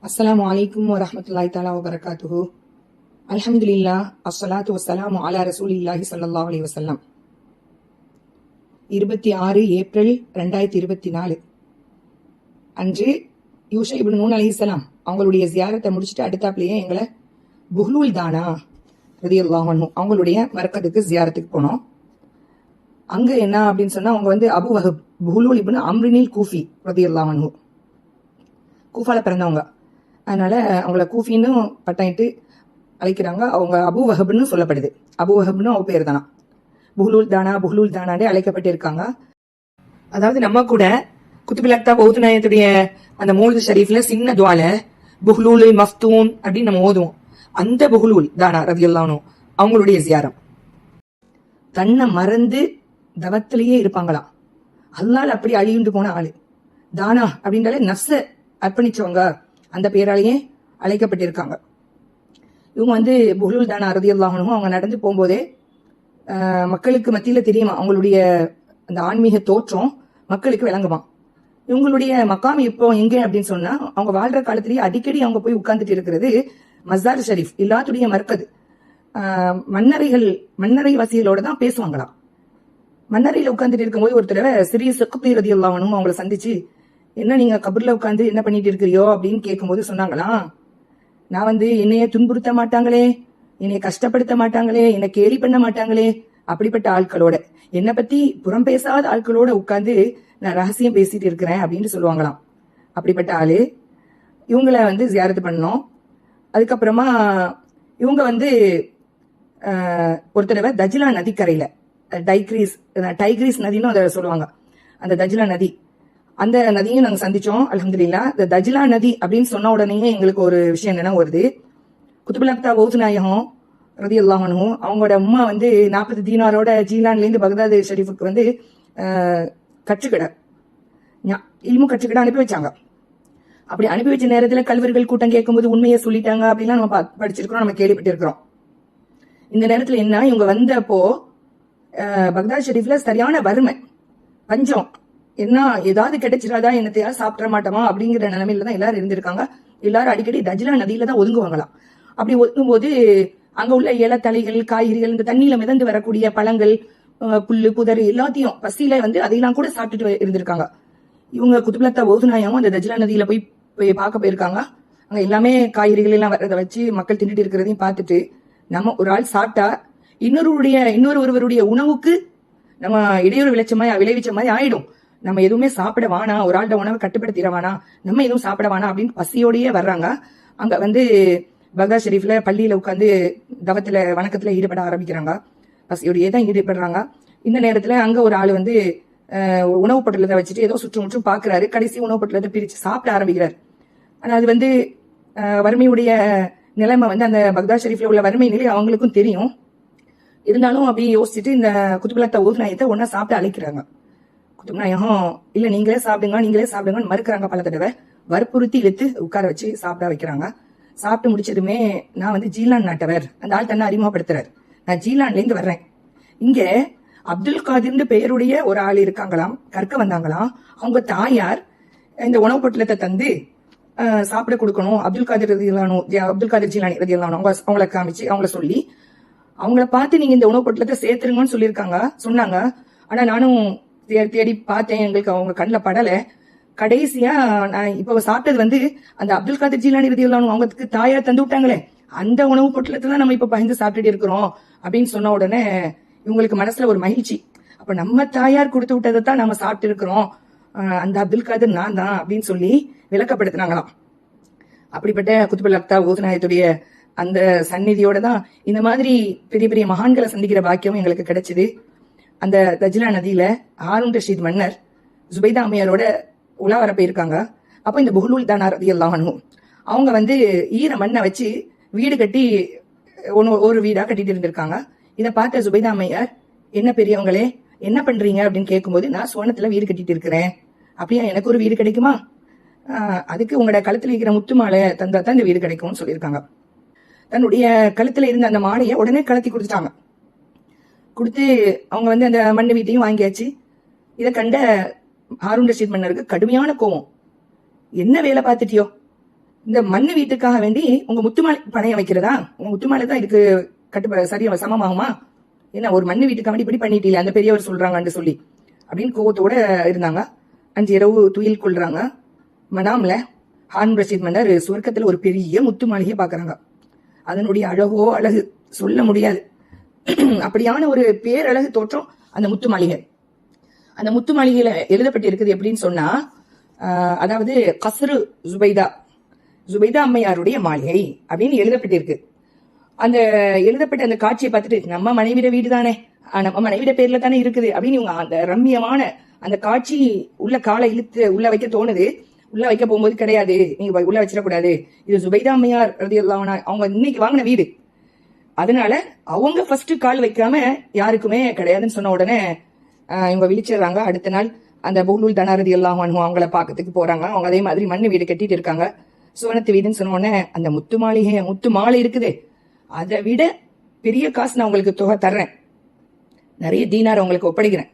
அஸ்ஸலாமு அலைக்கும் வரஹ்மத்துல்லாஹி தஆலா வபரகாத்துஹு. அல்ஹம்துலில்லாஹ் அஸ்ஸலாத்து வஸ்ஸலாமு அலா ரசூலில்லாஹி ஸல்லல்லாஹு அலைஹி வஸல்லம். 26 ஏப்ரல் 2024 அன்று யூஷா இப்னு நூன் அலைஹிஸ்ஸலாம் அவங்களுடைய ஜியாரத்தை முடிச்சுட்டு அடுத்தாப்லயே எங்களை புஹ்லூல் தானா ரலியல்லாஹு அன்ஹு அவங்களுடைய மர்கதுக்கு ஜியாரத்துக்கு போனோம். அங்க என்ன அப்படின்னு சொன்னா அவங்க வந்து அபு வஹப் புஹ்லூல் இப்னு அம்ரினில் கூஃபி ரலியல்லாஹு அன்ஹு, கூஃபால பிறந்தவங்க. அதனால அவங்கள கூஃபின்னு பட்டாயிட்டு அழைக்கிறாங்க. அவங்க அபு வஹப்னு சொல்லப்படுது. அபு வஹப்னு அவ பேர் தானா. புஹ்லூல் தானாண்டே அழைக்கப்பட்டிருக்காங்க. அதாவது நம்ம கூட குத்துபுல் அக்தாப் ஓதுநாயத்துடைய அந்த மௌலிது ஷரீஃப்ல சின்ன துவால புஹ்லூல் மஃப்தூன் அப்படின்னு நம்ம ஓதுவோம். அந்த புஹ்லூல் தானா ரலியல்லாஹு அன்ஹு அவங்களுடைய ஜியாரம். தன்னை மறந்து தவத்திலேயே இருப்பாங்களாம். அல்லாஹ் அப்படி அழியுண்டு போன ஆளு. தானா அப்படின்றாலே நஃப்ஸ அர்ப்பணிச்சவங்க, அந்த பேராலேயே அழைக்கப்பட்டிருக்காங்க. இவங்க வந்து புஹ்லூல் தானா ரலியல்லாஹு அன்ஹு அவங்க நடந்து போகும்போதே மக்களுக்கு மத்தியில தெரியுமா அவங்களுடைய அந்த ஆன்மீக தோற்றம் மக்களுக்கு விளங்குமா. இவங்களுடைய மக்காம் இப்போ எங்க அப்படின்னு சொன்னா அவங்க வாழ்ற காலத்திலேயே அடிக்கடி அவங்க போய் உட்கார்ந்துட்டு இருக்கிறது மஸ்தார் ஷரீஃப், எல்லாத்துடைய மர்கது. மன்னரை வாசிகளோட தான் பேசுவாங்களாம். மன்னரையில உட்கார்ந்துட்டு இருக்கும்போது ஒரு தடவை சிறிய சக்குத்தி ரலியல்லாஹு அன்ஹு அவங்கள சந்திச்சு, என்ன நீங்க கபர்ல உட்காந்து என்ன பண்ணிட்டு இருக்கிறியோ அப்படின்னு கேட்கும்போது சொன்னாங்களாம், நான் வந்து என்னைய துன்புறுத்த மாட்டாங்களே, என்னைய கஷ்டப்படுத்த மாட்டாங்களே, என்னை கேலி பண்ண மாட்டாங்களே, அப்படிப்பட்ட ஆட்களோட, என்னை பத்தி புறம் பேசாத ஆட்களோட உட்காந்து நான் ரகசியம் பேசிட்டு இருக்கிறேன் அப்படின்னு சொல்லுவாங்களாம். அப்படிப்பட்ட ஆளு இவங்கள வந்து ஜியாரத்து பண்ணோம். அதுக்கப்புறமா இவங்க வந்து ஒரு தடவை தஜ்லா நதிக்கரையில டைக்ரீஸ் நதின்னு அதை சொல்லுவாங்க, அந்த தஜ்லா நதி, அந்த நதியும் நாங்க சந்திச்சோம். அல்ஹம்துலில்லாஹ். இந்த தஜ்லா நதி அப்படின்னு சொன்ன உடனே எங்களுக்கு ஒரு விஷயம் என்னன்னா வருது. குத்துபுல் அக்தாப் ஓதுநாயகம் ரலியல்லாஹு அன்ஹு அவங்களோட அம்மா வந்து 40 தீனாரோட ஜீலான்ல இருந்து பக்தாத் ஷரீஃபுக்கு வந்து கற்றுக்கிட இல்மு கற்றுக்கிட அனுப்பி வச்சாங்க. அப்படி அனுப்பி வச்ச நேரத்துல கல்வர்கள் கூட்டம் கேட்கும்போது உண்மையை சொல்லிட்டாங்க அப்படின்லாம் நம்ம படிச்சிருக்கிறோம், நம்ம கேள்விப்பட்டிருக்கிறோம். இந்த நேரத்துல என்ன, இவங்க வந்தப்போ பக்தாத் ஷரீஃப்ல சரியான வறுமை, பஞ்சம், என்ன ஏதாவது கிடைச்சிடாதா, என்னத்தையா சாப்பிட மாட்டோமா அப்படிங்கிற நிலைமையில தான் எல்லாரும் இருந்திருக்காங்க. எல்லாரும் அடிக்கடி தஜ்லா நதியில தான் ஒதுங்குவாங்களாம். அப்படி ஒதுங்கும் போது அங்க உள்ள இலத்தலைகள், காய்கறிகள், இந்த தண்ணியில மிதந்து வரக்கூடிய பழங்கள், புல்லு புதர் எல்லாத்தையும் பசியில வந்து அதையெல்லாம் கூட சாப்பிட்டுட்டு இருந்திருக்காங்க. இவங்க குத்துபுல் அக்தாப் ஓதுநாயகம் அந்த தஜ்லா நதியில போய் பார்க்க போயிருக்காங்க. அங்க எல்லாமே காய்கறிகள் எல்லாம் வர்றதை வச்சு மக்கள் தின்னுட்டு இருக்கிறதையும் பார்த்துட்டு, நம்ம ஒரு ஆள் சாப்பிட்டா ஒருவருடைய உணவுக்கு நம்ம இடையூறு விளைவிச்ச மாதிரி ஆயிடும். நம்ம எதுவுமே சாப்பிட வானா, ஒரு ஆள்கிட்ட உணவை கட்டுப்படுத்திட வானா, நம்ம எதுவும் சாப்பிட வானா அப்படின்னு பசியோடயே வர்றாங்க. அங்க வந்து பக்தாத் ஷரீஃப்ல பள்ளியில உட்காந்து தவத்துல வணக்கத்துல ஈடுபட ஆரம்பிக்கிறாங்க. பசியோடயே தான் ஈடுபடுறாங்க. இந்த நேரத்துல அங்க ஒரு ஆள் வந்து உணவு பொட்டலத்தை வச்சுட்டு ஏதோ சுற்றும் பாக்குறாரு. கடைசி உணவு பொட்டலத்தை பிரிச்சு சாப்பிட ஆரம்பிக்கிறார். ஆனா அது வந்து வறுமையுடைய நிலைமை வந்து அந்த பக்தாத் ஷரீஃப்ல உள்ள வறுமை நிலை அவங்களுக்கும் தெரியும். இருந்தாலும் அப்படி யோசிச்சுட்டு இந்த குத்துபுல் அக்தாப் ஓதுநாயகத்தை ஒன்னா சாப்பிட அழைக்கிறாங்க. குத்துபுநாயகம் இல்ல நீங்களே சாப்பிடுங்கன்னு மறுக்கிறாங்க. பல தடவை வற்புறுத்தி இழுத்து உட்கார வச்சு சாப்பிட வைக்கிறாங்க. சாப்பிட்டு முடிச்சதுமே, நான் வந்து ஜீலான் நாட்டவர், அந்த ஆள் தன்னை அறிமுகப்படுத்துறாரு, நான் ஜீலான்ல இருந்து வர்றேன், இங்க அப்துல் காதிர்னு பெயருடைய ஒரு ஆள் இருக்காங்களாம், கற்க வந்தாங்களாம், அவங்க தாயார் இந்த உணவு பொட்டலத்தை தந்து சாப்பிட கொடுக்கணும், அப்துல் காதிர் ஜீலானி ரலியல்லாஹு அன்ஹு அவங்களை காமிச்சு அவங்கள சொல்லி அவங்கள பார்த்து நீங்க இந்த உணவு பொட்டலத்தை சேர்த்துருங்கன்னு சொன்னாங்க. ஆனா நானும் தேடி பார்த்தேன், எங்களுக்கு அவங்க கண்ணில் படல. கடைசியா நான் இப்ப சாப்பிட்டது வந்து அந்த அப்துல் காதிர் ஜீலானி ரலியல்லாஹு அன்ஹு அவங்களுக்கு தாயார் தந்து விட்டாங்களே, அந்த உணவு பொட்டலத்தை தான் நம்ம இப்ப பயந்து சாப்பிட்டுட்டு இருக்கிறோம் அப்படின்னு சொன்ன உடனே இவங்களுக்கு மனசுல ஒரு மகிழ்ச்சி. அப்ப நம்ம தாயார் கொடுத்து விட்டதை தான் நம்ம சாப்பிட்டு இருக்கிறோம், அந்த அப்துல் காதிர் நான் தான் அப்படின்னு சொல்லி விளக்கப்படுத்தினாங்களாம். அப்படிப்பட்ட குத்துபுல் அக்தாப் ஓதுநாயகத்துடைய அந்த சந்நிதியோட தான் இந்த மாதிரி பெரிய பெரிய மகான்களை சந்திக்கிற பாக்கியம் எங்களுக்கு கிடைச்சது. அந்த தஜ்லா நதியில ஹாரூன் ரஷீத் மன்னர் ஜுபைதா அம்மையாரோட உலா வர போயிருக்காங்க. அப்ப இந்த புஹ்லூல் தானா ரலியல்லாஹு அன்ஹு அவங்க வந்து ஈர மண்ணை வச்சு வீடு கட்டி ஒரு வீடா கட்டிட்டு இருந்திருக்காங்க. இதை பார்த்த ஜுபைதா அம்மையார், என்ன பெரியவங்களே என்ன பண்றீங்க அப்படின்னு கேட்கும்போது, நான் சுவனத்துல வீடு கட்டிட்டு இருக்கிறேன், அப்படியா எனக்கு ஒரு வீடு கிடைக்குமா, அதுக்கு உங்களோட கழுத்துல இருக்கிற முத்து மாலை தந்தா தான் இந்த வீடு கிடைக்கும்னு சொல்லியிருக்காங்க. தன்னுடைய கழுத்துல இருந்த அந்த மாலையை உடனே கலத்தி கொடுத்துட்டாங்க. கொடுத்து அவங்க வந்து அந்த மண்ணு வீட்டையும் வாங்கியாச்சு. இதை கண்ட ஹாரூன் ரஷீத் மன்னருக்கு கடுமையான கோவம், என்ன வேலை பார்த்துட்டியோ, இந்த மண்ணு வீட்டுக்காக வேண்டி உங்க முத்துமாலை பணையம் வைக்கிறதா? உங்க முத்துமாலை தான் இதுக்கு சரியா சமமாகுமா? ஏன்னா ஒரு மண்ணு வீட்டுக்காக வேண்டி இப்படி பண்ணிட்டீங்க அந்த பெரியவர் சொல்றாங்கன்னு சொல்லி அப்படின்னு கோவத்தோட இருந்தாங்க. 5 இரவு துயில் கொள்றாங்க. மனாம்ல ஹாரூன் ரஷீத் மன்னர் சுவர்க்கத்துல ஒரு பெரிய முத்து மாளிகையை பாக்குறாங்க. அதனுடைய அழகோ அழகு சொல்ல முடியாது. அப்படியான ஒரு பேரழகு தோற்றம் அந்த முத்து மாளிகை. அந்த முத்து மாளிகையில எழுதப்பட்டு இருக்குது எப்படின்னு சொன்னா, அதாவது கஸ்ரு ஜுபைதா அம்மையாருடைய மாளிகை அப்படின்னு எழுதப்பட்டிருக்கு. அந்த எழுதப்பட்ட அந்த காட்சியை பார்த்துட்டு நம்ம மனைவிட வீடு தானே, நம்ம மனைவிட பேர்ல தானே இருக்குது அப்படின்னு இவங்க அந்த ரம்மியமான அந்த காட்சி உள்ள காலை இழுத்து உள்ள வைக்க தோணுது. உள்ள வைக்க போகும்போது கிடையாது, நீங்க உள்ள வச்சிடக்கூடாது, இது ஜுபைதா அம்மையார் ரலியல்லாஹு அன்ஹா அவங்க இன்னைக்கு வாங்கின வீடு, அதனால அவங்க ஃபர்ஸ்ட் கால் வைக்காம யாருக்குமே கிடையாதுன்னு சொன்ன உடனே இவங்க விழிச்சிடுறாங்க. அடுத்த நாள் அந்த புஹ்லுல் தனா ரலியல்லாஹு அன்ஹு அவங்கள பாக்கிறதுக்கு போறாங்க. அவங்க அதே மாதிரி மண்ணு வீடு கட்டிட்டு இருக்காங்க. சுவனத்து வீடுன்னு சொன்ன உடனே அந்த முத்து மாலை இருக்குது, அதை விட பெரிய காசு நான் உங்களுக்கு தொகை தர்றேன், நிறைய தீனார் உங்களுக்கு ஒப்படைக்கிறேன்,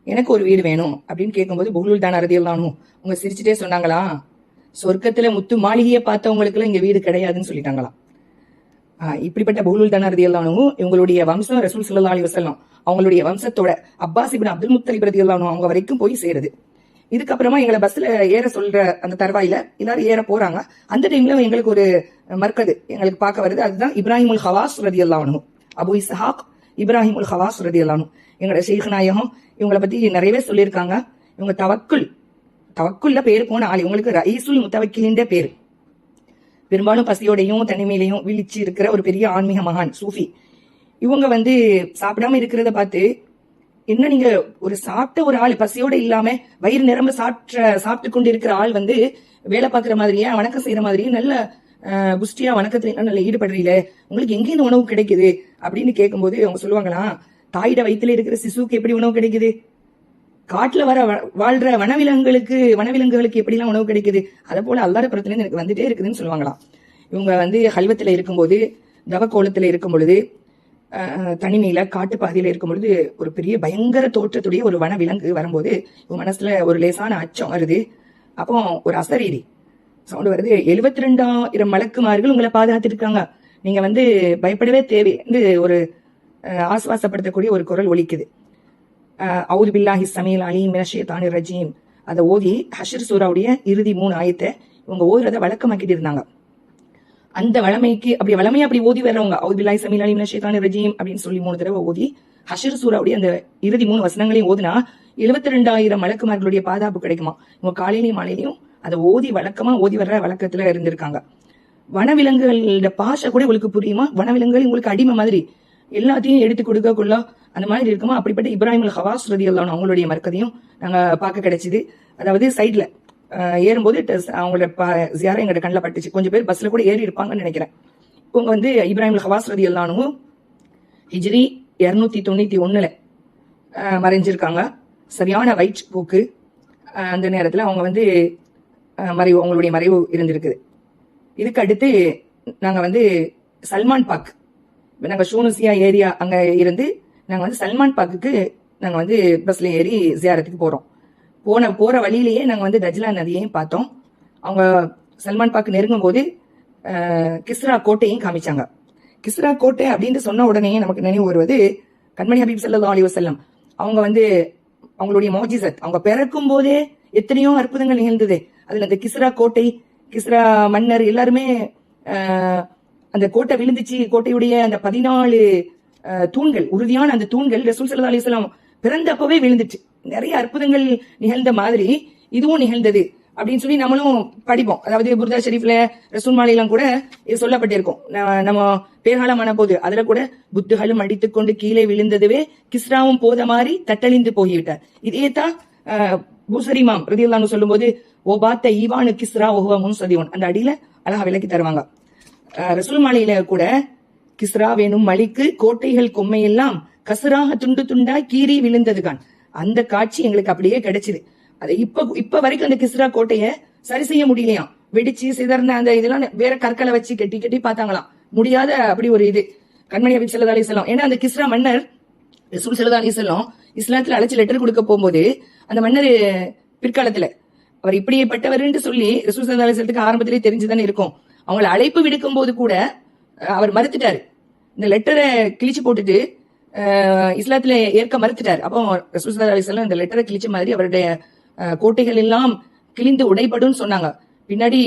எனக்கு ஒரு வீடு வேணும் அப்படின்னு கேட்கும்போது புஹ்லுல் தனா ரலியல்லாஹு அன்ஹு அவங்க சிரிச்சுட்டே சொன்னாங்களா, சொர்க்கத்துல முத்து மாளிகையை பார்த்தவங்களுக்கு எல்லாம் இங்க வீடு கிடையாதுன்னு சொல்லிட்டாங்களாம். இப்படிப்பட்ட புஹ்லுல் தனா ரலியல்லாஹு அன்ஹு இவங்களுடைய வம்சம் ரசூல் ஸல்லல்லாஹு அலைஹி வஸல்லம் அவங்களுடைய வம்சத்தோட அப்பாஸ் இப்னு அப்துல் முத்தலிப் ரலியல்லாஹு அன்ஹு அவங்க வரைக்கும் போய் சேருது. இதுக்கப்புறமா எங்களை பஸ்ல ஏற சொல்ற அந்த தருவாயில எல்லாரும் ஏற போறாங்க. அந்த டைம்ல எங்களுக்கு ஒரு மர்கது எங்களுக்கு பார்க்க வருது. அதுதான் இப்ராஹிமுல் ஹவாஸ் ரலியல்லாஹு அன்ஹு, அபு இஸ்ஹாக் இப்ராஹிமுல் ஹவாஸ் ரலியல்லாஹு அன்ஹு. எங்களோட ஷேக் நாயகம் இவங்களை பத்தி நிறையவே சொல்லியிருக்காங்க. இவங்க தவக்குல்ல பேரு போன ஆள். இவங்களுக்கு ரயீசுல் முத்தவக்கிலின்ற பேரு. பெரும்பாலும் பசியோடையும் தனிமையிலையும் விழிச்சு இருக்கிற ஒரு பெரிய ஆன்மீக மகான் சூஃபி. இவங்க சாப்பிடாம இருக்கிறத பார்த்து, என்ன நீங்க ஒரு சாப்பிட்ட ஒரு ஆள் பசியோட இல்லாம வயிறு நிரம்ப சாப்பிட்டு கொண்டு இருக்கிற ஆள் வேலை பார்க்குற மாதிரியே வணக்கம் செய்யற மாதிரியே நல்ல புஷ்டியா வணக்கத்துல நல்ல ஈடுபடுறீல, உங்களுக்கு எங்க இந்த உணவு கிடைக்குது அப்படின்னு கேட்கும்போது அவங்க சொல்லுவாங்களாம், தாயிட வயிற்றுல இருக்கிற சிசுவுக்கு எப்படி உணவு கிடைக்குது, காட்டுல வாழ்ற வனவிலங்குகளுக்கு எப்படி எல்லாம் உணவு கிடைக்குது, அதை போல அல்லாஹ் புறத்துல இருந்து எனக்கு வந்துட்டே இருக்குதுன்னு சொல்லுவாங்களாம். இவங்க ஹல்வத்துல இருக்கும்போது, தவக்கோலத்துல இருக்கும் பொழுது, தனிமையில காட்டு பாதையில இருக்கும் பொழுது ஒரு பெரிய பயங்கர தோற்றத்துடைய ஒரு வனவிலங்கு வரும்போது இவங்க மனசுல ஒரு லேசான அச்சம் வருது. அப்போ ஒரு அசரீரி சவுண்ட் வருது, 72,000 மலக்குமார்கள் உங்களை பாதுகாத்துட்டு இருக்காங்க, நீங்க பயப்படவே தேவை ஒரு ஆசுவாசப்படுத்தக்கூடிய ஒரு குரல் ஒலிக்குது. அவுது பில்லாஹி ஸமீல் அலீம் மினஷ் ஷைத்தானிர் ரஜீம். அதை ஓதி ஹஷ்ர் சூராவுடைய இறுதி 3 ஆயத்தை இவங்க ஓதுறதை வழக்கமாக்கிட்டு இருந்தாங்க. அந்த வளமைக்கு அப்படி ஓதி வர்றவங்க அவுது பில்லாஹி ஸமீல் அலீம் மினஷ் ஷைத்தானிர் ரஜீம் அப்படின்னு சொல்லி 3 தடவை ஓதி ஹஷ்ர் சூராவுடைய அந்த இறுதி 3 வசனங்களையும் ஓதுனா 72,000 மலக்குமார்களுடைய பாதுகாப்பு கிடைக்குமா. இவங்க காலையிலையும் மாலையிலையும் அதை வழக்கமா ஓதி வர்ற வழக்கத்துல இருந்திருக்காங்க. வனவிலங்குகளோட பாஷை கூட உங்களுக்கு புரியுமா? வனவிலங்குகள் உங்களுக்கு அடிமை மாதிரி எல்லாத்தையும் எடுத்து கொடுக்கக்குள்ள அந்த மாதிரி இருக்குமா. அப்படிப்பட்ட இப்ராஹிமுல் ஹவாஸ் ரலியல்லாஹு அன்ஹு அவங்களுடைய மர்கதையும் நாங்க பார்க்க கிடைச்சிது. அதாவது சைட்ல ஏறும்போது அவங்களோட ஜியாரா எங்களோட கண்ணில் பட்டுச்சு. கொஞ்சம் பேர் பஸ்ல கூட ஏறி இருப்பாங்கன்னு நினைக்கிறேன். இவங்க இப்ராஹிமுல் ஹவாஸ் ரலியல்லாஹு அன்ஹு ஹிஜ்ரி 291 மறைஞ்சிருக்காங்க. சரியான வயிற்றுப்போக்கு. அந்த நேரத்துல அவங்க அவங்களுடைய மறைவு இருந்திருக்குது. இதுக்கு அடுத்து நாங்க சல்மான் பாக், நாங்க ஷூனுசியா ஏரியா அங்க இருந்து நாங்க சல்மான் பாக்குக்கு நாங்க பஸ்ல ஏறி ஜியாரத்துக்கு போறோம். போற வழியிலேயே நாங்க தஜ்லா நதியையும் பார்த்தோம். அவங்க சல்மான் பாக்கு நெருங்கும் போது கிஸ்ரா கோட்டையும் காமிச்சாங்க. கிஸ்ரா கோட்டை அப்படின்னு சொன்ன உடனே நமக்கு நினைவு வருவது கண்மணி ஹபீப் ஸல்லல்லாஹு அலைஹி வஸல்லம் அவங்க அவங்களுடைய மோஜிசத், அவங்க பிறக்கும் போதே எத்தனையோ அற்புதங்கள் நிகழ்ந்தது. அதுல அந்த கிஸ்ரா கோட்டை, கிஸ்ரா மன்னர் எல்லாருமே அந்த கோட்டை விழுந்துச்சு. கோட்டையுடைய அந்த 14 தூண்கள், உறுதியான அந்த தூண்கள் ரசூல் ஸல்லல்லாஹு அலைஹி வஸல்லம் பிறந்தப்பவே விழுந்துச்சு. நிறைய அற்புதங்கள் நிகழ்ந்த மாதிரி இதுவும் நிகழ்ந்தது அப்படின்னு சொல்லி நம்மளும் படிப்போம். அதாவது புர்தா ஷெரீஃப்ல ரசூல் மாலையெல்லாம் கூட இது சொல்லப்பட்டிருக்கும். நம்ம பேர்காலமான போது அதுல கூட புத்துகளும் அடித்துக்கொண்டு கீழே விழுந்ததுவே கிஸ்ராவும் போத மாதிரி தட்டழிந்து போய்விட்டார். இதே தான் பூசரிமாம் ரலியல்லாஹு அன்ஹு சொல்லும் போது ஓபாத்த ஈவானு கிஸ்ரா ஓஹுவ முன்சதிவன் அந்த அடியில அழகா விளக்கி தருவாங்க. ரசூல் மாலையில கூட கிஸ்ரா வேணும் மலிக்கு கோட்டைகள் கொம்மையெல்லாம் கசுராக துண்டு துண்டா கீறி விழுந்ததுகான். அந்த காட்சி எங்களுக்கு அப்படியே கிடைச்சிது. அதை இப்ப வரைக்கும் அந்த கிஸ்ரா கோட்டைய சரி செய்ய முடியலையாம். வெடிச்சு சிதறந்த அந்த இதெல்லாம் வேற கற்களை வச்சு கட்டி பார்த்தாங்களாம். முடியாத அப்படி ஒரு இது. கண்மணி ஹபீப் ஸல்லல்லாஹு அலைஹி வஸல்லம், ஏன்னா அந்த கிஸ்ரா மன்னர் ரசூல் ஸல்லல்லாஹு அலைஹி வஸல்லம் இஸ்லாத்துல அழைச்சு லெட்டர் கொடுக்க போகும்போது அந்த மன்னர் பிற்காலத்துல அவர் இப்படியேப்பட்டவர்ன்னு சொல்லி ரசூல் ஸல்லல்லாஹு அலைஹி வஸல்லத்துக்கு ஆரம்பத்திலே தெரிஞ்சுதானே இருக்கும். அவங்களை அழைப்பு விடுக்கும் போது கூட அவர் மறுத்துட்டாரு. இந்த லெட்டரை கிழிச்சு போட்டுட்டு இஸ்லாத்துல ஏற்க மறுத்துட்டார். அப்போ ரசூல் ஸல்லல்லாஹு அலைஹி வஸல்லம் இந்த லெட்டரை கிழிச்ச மாதிரி அவருடைய கோட்டைகள் எல்லாம் கிழிந்து உடைபடும் சொன்னாங்க. பின்னாடி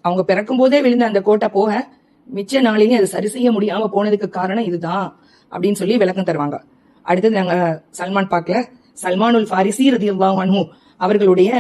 அவங்க பிறக்கும் போதே விழுந்த அந்த கோட்டை போக மிச்ச நாளிலேயே அதை சரி செய்ய முடியாம போனதுக்கு காரணம் இதுதான் அப்படின்னு சொல்லி விளக்கம் தருவாங்க. அடுத்தது நாங்க சல்மான் பார்க்கல, சல்மானுல் ஃபாரிசி ரலியல்லாஹு அன்ஹு அவர்களுடைய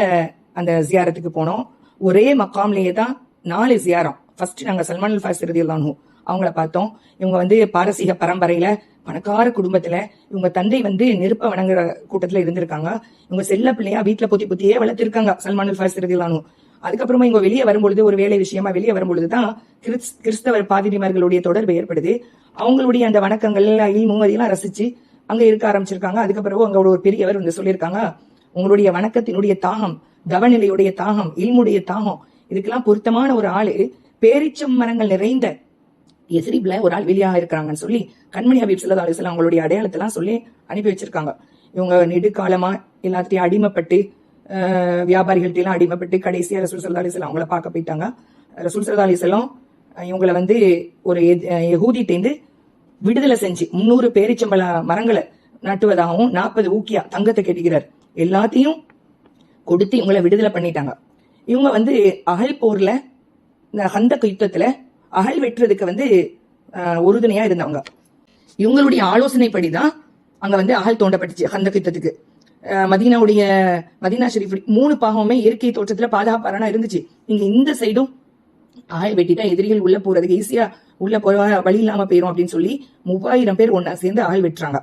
அந்த ஜியாரத்துக்கு போனோம். ஒரே மக்காம்லேயே தான் 4 ஜியாரம். ஃபர்ஸ்ட் நாங்க சல்மானுல் ஃபாரிசி ரலியல்லாஹு அன்ஹு அவங்கள பார்த்தோம். இவங்க பாரசீக பரம்பரையில பணக்கார குடும்பத்துல இவங்க தந்தை நெருப்ப வணங்குற கூட்டத்துல இருந்திருக்காங்க. இவங்க செல்ல பிள்ளையா வீட்டுல பொத்தியே வளர்த்திருக்காங்க சல்மானுல் ஃபாரிசி ரலியல்லாஹு அன்ஹு. அதுக்கப்புறமா இவங்க வெளியே வரும்பொழுது, ஒரு வேலை விஷயமா வெளியே வரும்பொழுதுதான் கிறிஸ்தவர் பாதிரிமார்களுடைய தொடர்பு ஏற்படுது. அவங்களுடைய அந்த வணக்கங்கள் மூவதையெல்லாம் ரசிச்சு அங்க இருக்க ஆரம்பிச்சிருக்காங்க. அதுக்கப்புறம் அங்க ஒரு பெரியவர் சொல்லியிருக்காங்க, உங்களுடைய வணக்கத்தினுடைய தாகம், தவநிலையுடைய தாகம், இல்முடைய தாகம், இதுக்கெல்லாம் பொருத்தமான ஒரு ஆளு பேரிச்சம் மரங்கள் நிறைந்த எஸ்ரிப்ல ஒரு ஆள் வெளியாக இருக்கிறாங்கன்னு சொல்லி கண்மணி ஹபீப் ஸல்லல்லாஹு அலைஹி வஸல்லம் அவங்களுடைய அடையாளத்தெல்லாம் சொல்லி அனுப்பி வச்சிருக்காங்க. இவங்க நெடுக்காலமா எல்லாத்தையும் அடிமைப்பட்டு வியாபாரிகள்ட்ட எல்லாம் அடிமைப்பட்டு கடைசியா ரசூல் ஸல்லல்லாஹு அலைஹி வஸல்லம் அவங்கள பார்க்க போயிட்டாங்க. ரசூல் ஸல்லல்லாஹு அலைஹி வஸல்லம் இவங்களை ஒரு யகூதிட்டேந்து விடுதலை செஞ்சு 300 பேரிச்சம்பள மரங்களை நட்டுவதாகவும் 40 ஊக்கியா தங்கத்தை கெட்டிக்கிறார் எல்லாத்தையும் கொடுத்து இவங்களை விடுதலை பண்ணிட்டாங்க. இவங்க அகல் போர்ல இந்த ஹந்தக் யுத்தத்துல அகல் வெட்டுறதுக்கு உறுதுணையா இருந்தவங்க. இவங்களுடைய ஆலோசனைப்படிதான் அங்க அகல் தோண்டப்பட்டுச்சு. ஹந்தக் யுத்தத்துக்கு மதீனா ஷெரீஃப் 3 பாகமுமே இயற்கை தோற்றத்துல பாதுகாப்பான இருந்துச்சு. நீங்க இந்த சைடும் அகல் வெட்டிட்டா எதிரிகள் உள்ள போறதுக்கு ஈஸியா உள்ள போற வழி இல்லாம போயிரும் அப்படின்னு சொல்லி 3000 பேர் ஒன்னா சேர்ந்து அகல் வெட்டுறாங்க.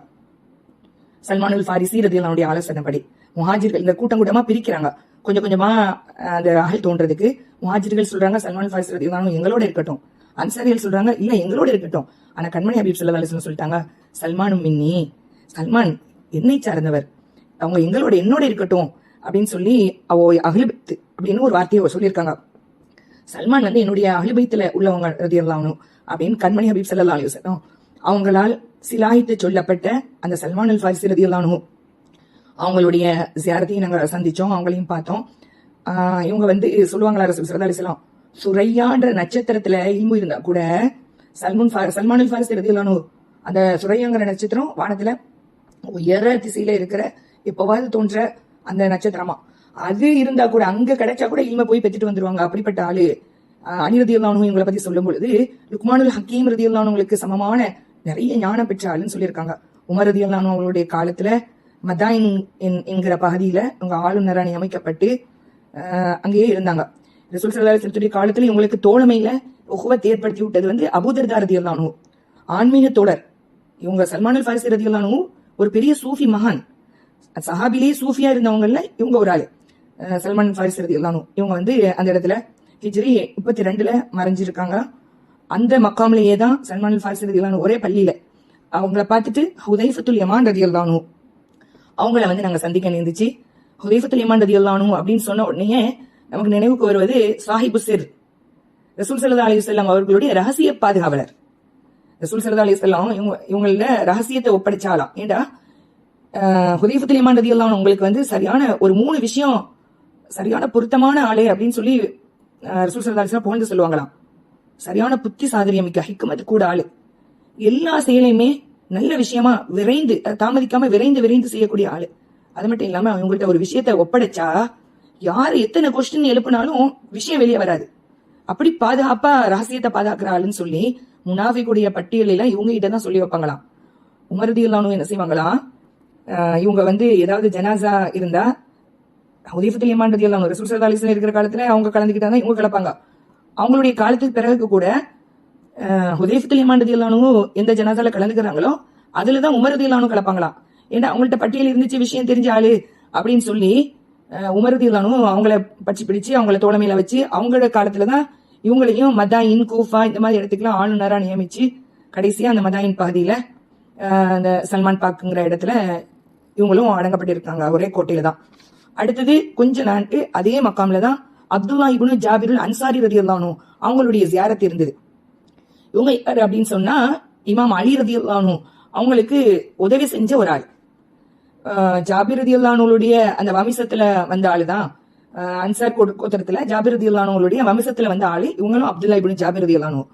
சல்மானுல் ஃபாரிசி ரலியல்லாஹு அன்ஹு ஆலோசனைப்படி முஹாஜிர்கள் இந்த கூட்டம் கூட்டமா பிரிக்கிறாங்க. கொஞ்சம் கொஞ்சமா அந்த அகல் தோன்றதுக்கு முஹாஜிர்கள் சொல்றாங்க சல்மானுல் ஃபாரிசி ரலியல்லாஹு அன்ஹு எங்களோட இருக்கட்டும். அன்சாரிகள் சொல்றாங்க இல்ல எங்களோட இருக்கட்டும். ஆனா கண்மணி ஹபீப் ஸல்லல்லாஹு அலைஹி வஸல்லம் சொல்லிட்டாங்க, சல்மானும் மின்னி, சல்மான் என்னை சார்ந்தவர், அவங்க என்னோட இருக்கட்டும் அப்படின்னு சொல்லி அஹ்லுபைத் அப்படின்னு ஒரு வார்த்தையை சொல்லியிருக்காங்க. சல்மான் என்னுடைய அஹ்லுபைத்துல உள்ளவங்க ரலியல்லாஹு அன்ஹு அப்படின்னு கண்மணி ஹபீப் ஸல்லல்லாஹு அலைஹி வஸல்லம் அவங்களால் சிலாயித்து சொல்லப்பட்ட அந்த சல்மானுல் ஃபாரிசி ரலியல்லாஹு அன்ஹு அவங்களுடைய ஜியாரத்தையும் நாங்க சந்திச்சோம், அவங்களையும் பார்த்தோம். இவங்க சொல்லுவாங்களா ரசூல் ஸல்லல்லாஹு அலைஹி வஸல்லம், சுரையான்ற நட்சத்திரத்துல இல்மு இருந்தா கூட சல்மானுல் ஃபாரிசி ரலியல்லாஹு அன்ஹு அந்த சுரையாங்கிற நட்சத்திரம் வானத்துல உயர திசையில இருக்கிற எப்பவாவது தோன்ற அந்த நட்சத்திரமா அது இருந்தா கூட அங்க கிடைச்சா கூட இல்ம போய் பெற்றுட்டு வந்துருவாங்க. அப்படிப்பட்ட ஆளு அலி ரலியல்லாஹு அன்ஹு இவங்களை பத்தி சொல்லும் பொழுது லுக்மானுல் ஹக்கீம் ரலியல்லாஹு அன்ஹுங்களுக்கு சமமான நிறைய ஞானம் பெற்ற ஆளுன்னு சொல்லியிருக்காங்க. உமர் ரலியல்லாஹு அன்ஹு அவங்களுடைய காலத்துல மதாயின் என்கிற பகுதியில அவங்க ஆளுநரா நியமிக்கப்பட்டு அங்கேயே இருந்தாங்க. ரசூல் ஸல்லல்லாஹு அலைஹி வஸல்லம் காலத்துல இவங்களுக்கு தோழமையில உஹ்வத் ஏற்படுத்தி விட்டது அபூதர்தா ரலியல்லாஹு அன்ஹு, ஆன்மீக தோழர். இவங்க சல்மானுல் ஃபாரிசி ரலியல்லாஹு அன்ஹு ஒரு பெரிய சூஃபி மகான், சஹாபிலேயே சூஃபியா இருந்தவங்கல்ல இவங்க ஒரு ஆளு. சல்மான் ஃபாரிசி ரலியல்லாஹு அன்ஹு இவங்க அந்த இடத்துல ஹிஜ்ரி 32 மறைஞ்சிருக்காங்க. அந்த மக்காம்லயே தான் சல்மானுல் ஃபாரிசி ரலியல்லாஹு அன்ஹு ஒரே பள்ளியில அவங்கள பார்த்துட்டு ஹுதைஃபத்துல் யமான் ரலியல்லாஹு அன்ஹு அவங்கள நாங்க சந்திக்க நேர்ந்துச்சு. ஹுதைஃபத்துல் யமான் ரலியல்லாஹு அன்ஹு அப்படின்னு சொன்ன உடனே நமக்கு நினைவுக்கு வருவது சாஹிபு சிர், ரசூல் ஸல்லல்லாஹு அலைஹி வஸல்லம் அவர்களுடைய ரகசிய பாதுகாவலர். ரசூல் ஸல்லல்லாஹு அலைஹி வஸல்லம் இவங்கள ரகசியத்தை ஒப்படைச்சாலாம். ஏண்டா ஹுதைஃபத்துல் யமான் ரலியல்லாஹு அன்ஹு உங்களுக்கு சரியான ஒரு 3 விஷயம் சரியான பொருத்தமான ஆளு அப்படின்னு சொல்லி ரசூல் ஸல்லல்லாஹு அலைஹி வஸல்லம் புகழ்ந்து சொல்லுவாங்களாம். சரியான புத்தி சாதுரியம் மிக்க ஹிக்மத் கூட ஆளு, எல்லா செயலையுமே நல்ல விஷயமா விரைந்து தாமதிக்காம விரைந்து செய்யக்கூடிய ஆளு. அது மட்டும் இல்லாம இவங்கள்ட்ட ஒரு விஷயத்த ஒப்படைச்சா யாரு எத்தனை கொஸ்டின் எழுப்பினாலும் விஷயம் வெளியே வராது. அப்படி பாதுகாப்பா ரகசியத்தை பாதுகாக்கிற ஆளுன்னு சொல்லி முனாஃபிக்குடைய பட்டியலில இவங்க கிட்டதான் சொல்லி வைப்பாங்களாம். உமர் ரலியல்லாஹு அன்ஹு என்ன செய்வாங்களாம், இவங்க ஏதாவது ஜனாசா இருந்தா ஹுதைஃபத்துல் யமான் ரலியல்லாஹு அன்ஹு ரசூல் ஸல்லல்லாஹு அலைஹி வஸல்லம் இருக்கிற காலத்துல அவங்க கலந்துக்கிட்டாங்க, இவங்க கலப்பாங்க. அவங்களுடைய காலத்துக்கு பிறகு கூட ஹுதைஃபத்துல் யமான் ரலியல்லாஹு அன்ஹு எந்த ஜனாசால கலந்துக்கிறாங்களோ அதுலதான் உமர் ரலியல்லாஹு அன்ஹு கலப்பாங்களாம். ஏன்னா அவங்கள்ட்ட பட்டியல் இருந்துச்சு, விஷயம் தெரிஞ்ச ஆளு அப்படின்னு சொல்லி உமர் ரலியல்லாஹு அன்ஹு அவங்கள பற்றி பிடிச்சு அவங்கள தோழமையில வச்சு அவங்களோட காலத்துலதான் இவங்களையும் மதாயின் கூஃபா இந்த மாதிரி இடத்துக்குலாம் ஆளுநரா நியமிச்சு கடைசியா அந்த மதாயின் பகுதியில அந்த சல்மான் பாக்குங்கிற இடத்துல இவங்களும் அடங்கப்பட்டிருக்காங்க, ஒரே கோட்டையில தான். அடுத்தது கொஞ்ச நாட்டு அதே மக்காம்ல தான் அப்துல்லா இப்னு ஜாபிருல் அன்சாரி ரலியல்லாஹு அன்ஹு அவங்களுடைய ஜியாரத் இருந்தது. இவங்க யாரு அப்படின்னு சொன்னா இமாம் அலி ரலியல்லாஹு அன்ஹு அவங்களுக்கு உதவி செஞ்ச ஒரு ஆள். ஜாபிர் ரலியல்லாஹு அன்ஹுடைய அந்த வம்சத்துல வந்த ஆளுதான் அன்சார் கோத்திரத்துல ஜாபிர் ரலியல்லாஹு அன்ஹுடைய வம்சத்துல வந்த ஆளு. இவங்களும் அப்துல்லா இப்னு ஜாபிர் ரலியல்லாஹு அன்ஹு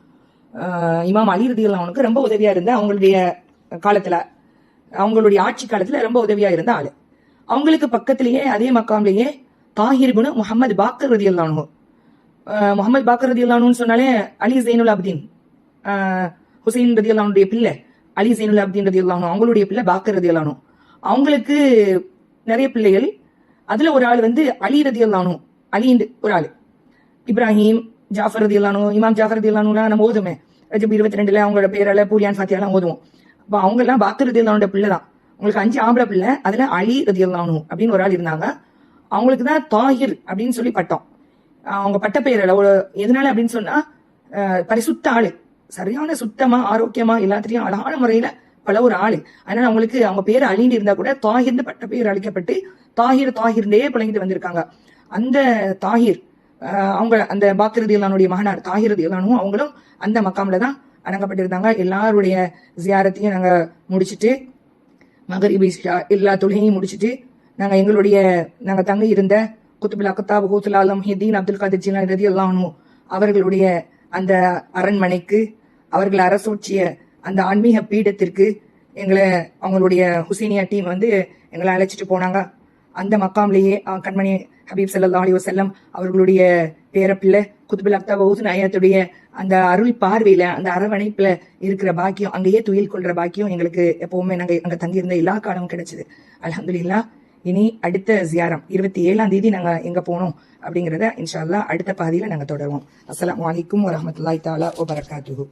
இமாம் அலி ரலியல்லாஹு அன்ஹுக்கு ரொம்ப உதவியா இருந்த, அவங்களுடைய காலத்துல அவங்களுடைய ஆட்சி காலத்துல ரொம்ப உதவியா இருந்த ஆளு. அவங்களுக்கு பக்கத்திலேயே அதே மக்காம்லயே தாஹிர் இப்னு முஹம்மது பாக்கர் ரலியல்லாஹு அன்ஹு. முகமது பாக்கர் ரலியல்லாஹு அன்ஹுன்னு சொன்னாலே அலி ஜைனுல் அப்தீன், ஹுசைன் ரலியல்லாஹு அன்ஹுடைய பிள்ளை அலி ஜைனுல் அப்தீன் ரலியல்லாஹு அன்ஹு, அவங்களுடைய பிள்ளை பாக்கர் ரலியல்லாஹு அன்ஹு. அவங்களுக்கு நிறைய பிள்ளைகள். அதுல ஒரு ஆள் வந்து அலி ரலியல்லாஹு அன்ஹு, அலின்னு ஒரு ஆள். இப்ராஹிம், ஜாஃபர் ரலியல்லாஹு அன்ஹு, இமாம் ஜாஃபர் ரலியல்லாஹு அன்ஹுலாம் நம்ம ஓதுமே ரஜப் 22 அவங்களோட பேரால பூரியான் ஃபாத்தியாலாம் ஓதுவோம். அப்ப அவங்க எல்லாம் பாக்கர் ரலியல்லாஹு அன்ஹுடைய பிள்ளை தான். உங்களுக்கு 5 ஆம்பளை பிள்ளை, அதுல அலி ரலியல்லாஹு அன்ஹு அப்படின்னு ஒரு ஆள் இருந்தாங்க. அவங்களுக்கு தான் தாஹிர் அப்படின்னு சொல்லி பட்டம். அவங்க பட்ட பெயர் எதனால அப்படின்னு சொன்னா பரிசுத்த ஆளு, சரியான சுத்தமா ஆரோக்கியமா எல்லாத்திலையும் அழகான முறையில பல ஒரு ஆளு. அதனால அவங்களுக்கு அவங்க பேர் அழிந்து இருந்தா கூட தாஹிர்னு பட்ட பெயர் அளிக்கப்பட்டு தாஹிர்னே பழகிட்டு வந்திருக்காங்க. அந்த தாஹிர் அவங்க அந்த பாக்கர் ரலியல்லாஹு அன்ஹுடைய மகனார் தாஹிர் ரலியல்லாஹு அன்ஹு அவங்களும் அந்த மக்காம்ல தான் அடங்கப்பட்டிருந்தாங்க. எல்லாருடைய ஜியாரத்தையும் நாங்க முடிச்சுட்டு மகரிபி எல்லா தொழுகையும் முடிச்சுட்டு நாங்க தங்க இருந்த குத்துபுல் அக்தாப் ஹூத்துல் ஆலம் முஹிதீன் அப்துல் காதிர் ஜிலானி ரலியல்லாஹு அன்ஹு அவர்களுடைய அந்த அரண்மனைக்கு, அவர்கள் அரசூற்றிய அந்த ஆன்மீக பீடத்திற்கு அவங்களுடைய ஹுசைனியா டீம் வந்து எங்களை அழைச்சிட்டு போனாங்க. அந்த மக்காம்லேயே கண்மணி ஹபீப் ஸல்லல்லாஹு அலைஹி வஸல்லம் அவர்களுடைய பேரப்பிள்ளை குத்துபுல் அக்தாப் ஹூத்துல் ஆயத்துடைய அந்த அருள் பார்வையில அந்த அரவணைப்புல இருக்கிற பாக்கியம், அங்கேயே துயில் கொள்ற பாக்கியம் எங்களுக்கு எப்பவுமே நாங்க அங்க தங்கியிருந்த எல்லா காலமும் கிடைச்சது. அல்ஹம்துலில்லாஹ். இனி அடுத்த ஜியாரம் 27ஆம் தேதி நாங்க எங்க போனோம் அப்படிங்கறத இன்ஷா அல்லாஹ் அடுத்த பாதியில நாங்க தொடருவோம். அஸ்ஸலாமு அலைக்கும் வரஹ்மத்துல்லாஹி தஆலா வபரகாத்துஹு.